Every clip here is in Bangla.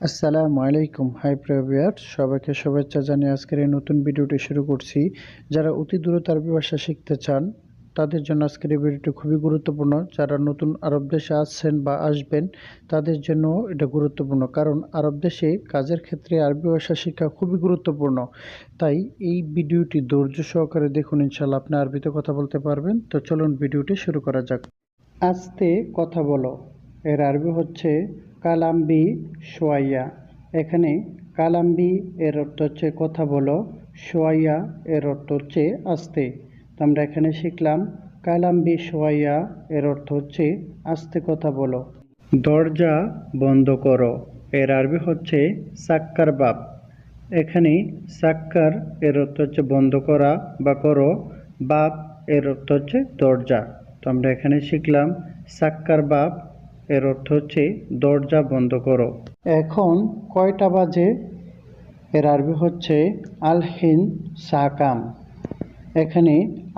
আসসালামু আলাইকুম। হাই প্রিয় সবাইকে শুভেচ্ছা জানিয়ে আজকের এই নতুন ভিডিওটি শুরু করছি। যারা অতি দ্রুত আরবি ভাষা শিখতে চান তাদের জন্য আজকের এই ভিডিওটি খুবই গুরুত্বপূর্ণ। যারা নতুন আরব দেশে আসছেন বা আসবেন তাদের জন্য এটা গুরুত্বপূর্ণ, কারণ আরব দেশে কাজের ক্ষেত্রে আরবি ভাষা শেখা খুবই গুরুত্বপূর্ণ। তাই এই ভিডিওটি ধৈর্য সহকারে দেখুন, ইনশাল্লাহ আপনি আরবিতে কথা বলতে পারবেন। তো চলুন ভিডিওটি শুরু করা যাক। আস্তে কথা বলো এর আরবি হচ্ছে কালাম্বি সোয়াইয়া। এখানে কালাম্বি এর অর্থ হচ্ছে কথা বলো, সোয়াইয়া এর অর্থ হচ্ছে আস্তে। তো আমরা এখানে শিখলাম কালাম্বি সোয়াইয়া এর অর্থ হচ্ছে আস্তে কথা বলো। দরজা বন্ধ করো এর আরবি হচ্ছে সাক্কার বাব। এখানে সাক্কার এর অর্থ হচ্ছে বন্ধ করা বা করো, বাব এর অর্থ হচ্ছে দরজা। তো আমরা এখানে শিখলাম সাক্কার বাব এর অর্থ হচ্ছে দরজা বন্ধ করো। এখন কয়টা বাজে এর আরবি হচ্ছে আলহিন সাকাম। এখানে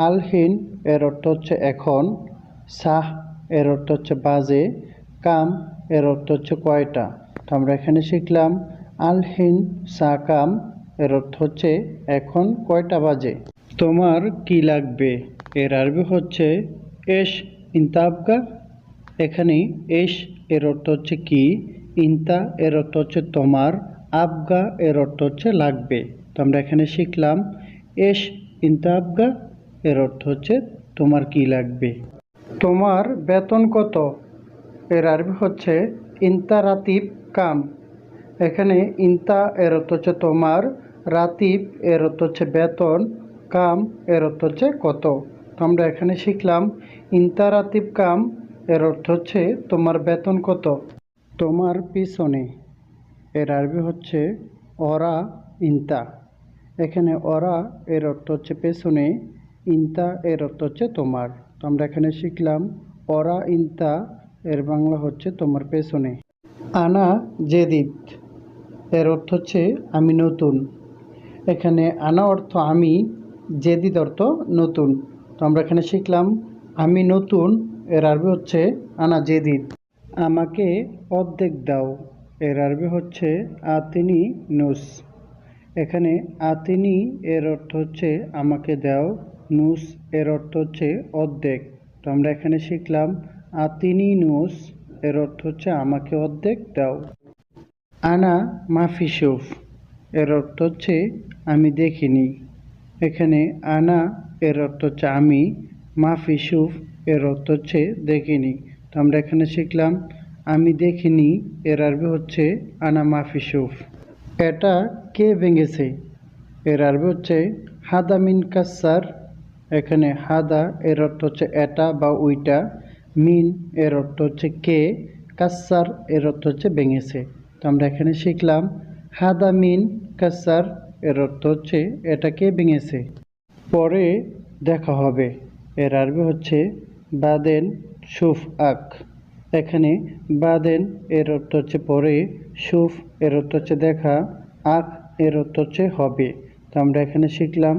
আলহিন এর অর্থ হচ্ছে এখন, সাহ এর অর্থ হচ্ছে বাজে, কাম এর অর্থ হচ্ছে কয়টা। তো আমরা এখানে শিখলাম আলহিন সাকাম এর অর্থ হচ্ছে এখন কয়টা বাজে। তোমার কি লাগবে এর আরবি হচ্ছে এশ ইনতাবগা। এখানে এশ এর অর্থ হচ্ছে কি, ইনতা এর অর্থ হচ্ছে তোমার, আবগা এর অর্থ হচ্ছে লাগবে। তো আমরা এখানে শিখলাম এশ ইনতাবগা এর অর্থ হচ্ছে তোমার কি লাগবে। তোমার বেতন কত এর আরবি হচ্ছে ইনতা রাতিব কাম। এখানে ইনতা এর অর্থ হচ্ছে তোমার, রাতিব এর অর্থ হচ্ছে বেতন, কাম এর অর্থ হচ্ছে কত। তো আমরা এখানে শিখলাম ইনতা রাতিব কাম এর অর্থ হচ্ছে তোমার বেতন কত। তোমার পিছনে এর আরবি হচ্ছে অরা ইনতা। এখানে অরা এর অর্থ হচ্ছে পেছনে, ইনতা এর অর্থ হচ্ছে তোমার। তো আমরা এখানে শিখলাম অরা ইনতা এর বাংলা হচ্ছে তোমার পেছনে। আনা জেদিদ এর অর্থ হচ্ছে আমি নতুন। এখানে আনা অর্থ আমি, জেদিদ অর্থ নতুন। তো আমরা এখানে শিখলাম আমি নতুন এর আরবি হচ্ছে আনা জেদিদ। আমাকে অর্ধেক দাও এর আরবি হচ্ছে আতিনি নুস। এখানে আতিনি এর অর্থ হচ্ছে আমাকে দাও, নুস এর অর্থ হচ্ছে অর্ধেক। তো আমরা এখানে শিখলাম আতিনি নুস এর অর্থ হচ্ছে আমাকে অর্ধেক দাও। আনা মাফি শুফ এর অর্থ হচ্ছে আমি দেখিনি। এখানে আনা এর অর্থ হচ্ছে আমি, মাফি শুফ এর অর্থ হচ্ছে দেখিনি। তো আমরা এখানে শিখলাম আমি দেখিনি এর আরবি হচ্ছে আনা মাফি শুফ। এটা কে ভেঙেছে এর আরবি হচ্ছে হাদা মিন কাসার। এখানে হাদা এর অর্থ হচ্ছে এটা বা ওইটা, মিন এর অর্থ হচ্ছে কে, কাসার এর অর্থ হচ্ছে ভেঙেছে। তো আমরা এখানে শিখলাম হাদা মিন কাসার এর অর্থ হচ্ছে এটা কে ভেঙেছে। পরে দেখা হবে এর আরবি হচ্ছে বাদেন শুফ আক। এখানে বাদেন এর অর্থ হচ্ছে পরে, শুফ এর অর্থ হচ্ছে দেখা, আক এর অর্থ হচ্ছে হবে। তো আমরা এখানে শিখলাম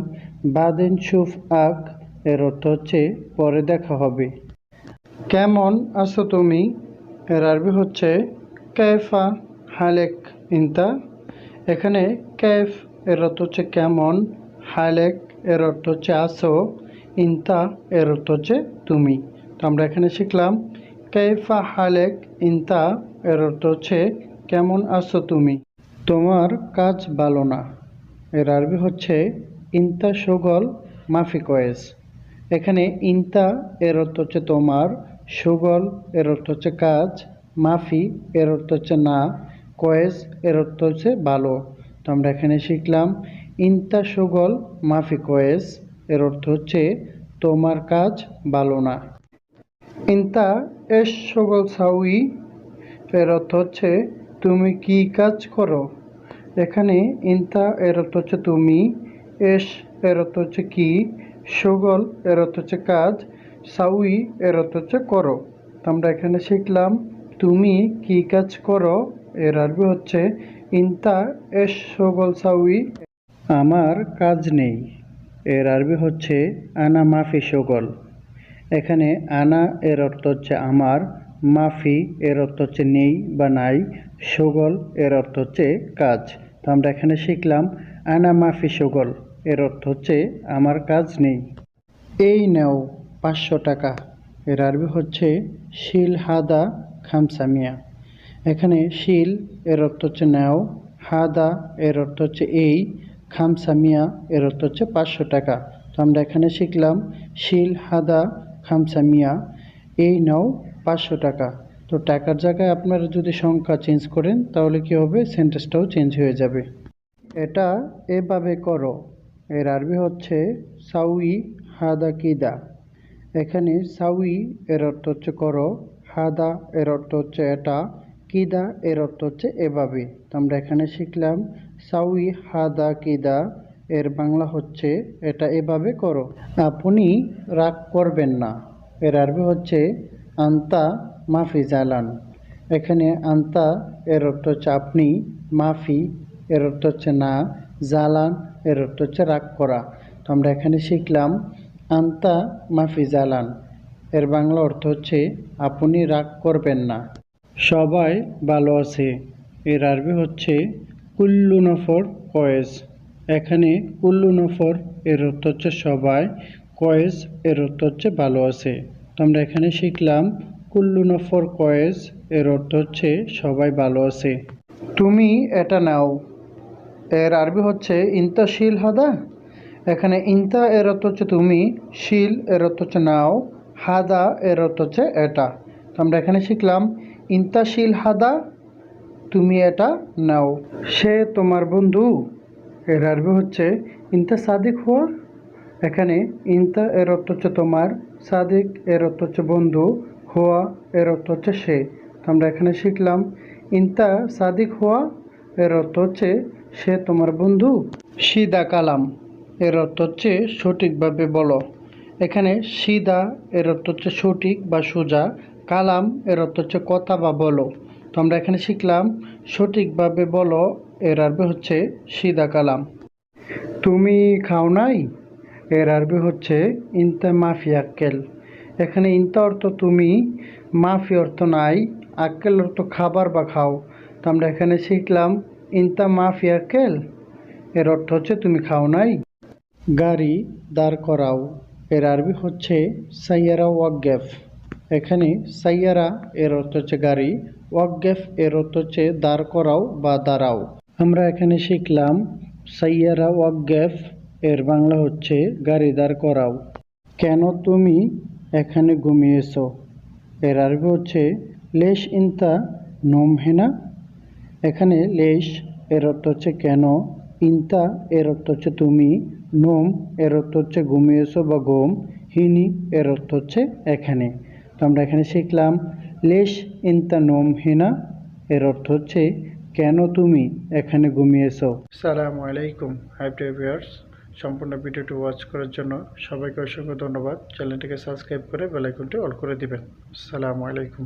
বাদেন শুফ আক এর অর্থ হচ্ছে পরে দেখা হবে। কেমন আছো তুমি এর আরবি হচ্ছে কেফা হালেক ইনতা। এখানে কেফ এর অর্থ হচ্ছে কেমন, হালেক এর অর্থ হচ্ছে আছো, ইনতা এর অর্থ হচ্ছে তুমি। তো আমরা এখানে শিখলাম কেফা হালেক ইনতা এর অর্থ হচ্ছে কেমন আছো তুমি। তোমার কাজ ভালো না এর আরবি হচ্ছে ইনতা সুগল মাফি কয়েস। এখানে ইনতা এর অর্থ হচ্ছে তোমার, সুগল এর অর্থ হচ্ছে কাজ, মাফি এর অর্থ হচ্ছে না, কয়েস এর অর্থ হচ্ছে ভালো। তো আমরা এখানে শিখলাম ইনতা সুগল মাফি কয়েস এর অর্থ হচ্ছে তোমার কাজ ভালো না। ইনতা এস সুগল সাউই এর অর্থ হচ্ছে তুমি কি কাজ করো। এখানে ইনতা এর অর্থ হচ্ছে তুমি, এস এর অর্থ হচ্ছে কি, সুগল এর অর্থ হচ্ছে কাজ, সাউই এর অর্থ হচ্ছে করো। তো আমরা এখানে শিখলাম তুমি কি কাজ করো এর আরবি হচ্ছে ইনতা এস সুগল সাউই। আমার কাজ নেই এর আরবি হচ্ছে আনা মাফি সুগল। এখানে আনা এর অর্থ হচ্ছে আমার, মাফি এর অর্থ হচ্ছে নেই বা নাই, শোগল এর অর্থ হচ্ছে কাজ। তো আমরা এখানে শিখলাম আনা মাফি শোগল এর অর্থ হচ্ছে আমার কাজ নেই। এই নেও 500 টাকা এর আরবি হচ্ছে শিল হাদা খামসামিয়া। এখানে শিল এর অর্থ হচ্ছে নেও, হাদা এর অর্থ হচ্ছে এই, খামসামিয়া এর অর্থ হচ্ছে 500 টাকা। তো আমরা এখানে শিখলাম শিল হাদা খামসামিয়া, এই নাও 500 টাকা। তো টাকার জায়গায় আপনারা যদি সংখ্যা চেঞ্জ করেন তাহলে কি হবে, সেন্টেন্সটাও চেঞ্জ হয়ে যাবে। এটা এভাবে করো এর আরবি হচ্ছে সাউই হাদা কিদা। এখানে সাউই এর অর্থ হচ্ছে করো, হাদা এর অর্থ হচ্ছে এটা, কিদা এর অর্থ হচ্ছে এভাবে। তো আমরা এখানে শিখলাম সাউই হাদা কিদা এর বাংলা হচ্ছে এটা এভাবে করো। আপনি রাগ করবেন না এর আরবি হচ্ছে আন্তা মাফি জালান। এখানে আন্তা এর অর্থ হচ্ছে আপনি, মাফি এর অর্থ হচ্ছে না, জালান এর অর্থ হচ্ছে রাগ করা। তো আমরা এখানে শিখলাম আন্তা মাফি জালান এর বাংলা অর্থ হচ্ছে আপনি রাগ করবেন না। সবাই ভালো আছে এর আরবি হচ্ছে কুল্লু নফর কয়েস। এখানে কুল্লু নফর এর অর্থ হচ্ছে সবাই, কয়েস এর অর্থ হচ্ছে ভালো আছে। তো আমরা এখানে শিখলাম কুল্লু নফর কয়েস এর অর্থ হচ্ছে সবাই ভালো আছে। তুমি এটা নাও এর আরবি হচ্ছে ইনতা শিল হাদা। এখানে ইনতা এর অর্থ হচ্ছে তুমি, শিল এর অর্থ হচ্ছে নাও, হাদা এর অর্থ হচ্ছে এটা। তো আমরা এখানে শিখলাম ইনতা শিল হাদা, তুমি এটা নাও। সে তোমার বন্ধু এর আরবি হচ্ছে ইনতা সাদিক হুয়া। এখানে ইনতা এর অর্থ হচ্ছে তোমার, সাদিক এর অর্থ হচ্ছে বন্ধু, হুয়া এর অর্থ হচ্ছে সে। তো আমরা এখানে শিখলাম ইনতা সাদিক হুয়া এর অর্থ হচ্ছে সে তোমার বন্ধু। সিদা কালাম এর অর্থ হচ্ছে সঠিকভাবে বলো। এখানে সিদা এর অর্থ হচ্ছে সঠিক বা সোজা, কালাম এর অর্থ হচ্ছে কথা বা বলো। তো আমরা এখানে শিখলাম সঠিকভাবে বলো এর আরবি হচ্ছে সিদা কালাম। তুমি খাও নাই এর আরবি হচ্ছে ইনতা মাফি আক্কেল। এখানে ইনতা অর্থ তুমি, মাফি অর্থ নাই, আক্কেল অর্থ খাবার বা খাও। তো আমরা এখানে শিখলাম ইনতা মাফি আক্কেল এর অর্থ হচ্ছে তুমি খাও নাই। গাড়ি দাঁড় করাও এর আরবি হচ্ছে সাইয়ারা ওয়াকগেফ। এখানে সাইয়ারা এর অর্থ হচ্ছে গাড়ি, ওয়াকগেফ এর অর্থ হচ্ছে দাঁড় করাও বা দাঁড়াও। আমরা এখানে শিখলাম সাইয়ারা ওয়াকগেফ এর বাংলা হচ্ছে গাড়ি দাঁড় করাও। কেন তুমি এখানে ঘুমিয়েছো এর আরবি হচ্ছে লেশ ইনতা নোম হেনা। এখানে লেশ এর অর্থ হচ্ছে কেন, ইনতা এর অর্থ হচ্ছে তুমি, নোম এর অর্থ হচ্ছে ঘুমিয়েছো বা ঘুম, হিনি এর অর্থ হচ্ছে এখানে। তো আমরা এখানে শিখলাম লেশ ইনতা নোম হিনা এর অর্থ হচ্ছে কেন তুমি এখানে ঘুমিয়েছো। আসসালামু আলাইকুম হাই ভিউয়ার্স, সম্পূর্ণ ভিডিওটি ওয়াচ করার জন্য সবাইকে অসংখ্য ধন্যবাদ। চ্যানেলটিকে সাবস্ক্রাইব করে বেল আইকনটি অল করে দিবেন। আসসালামু আলাইকুম।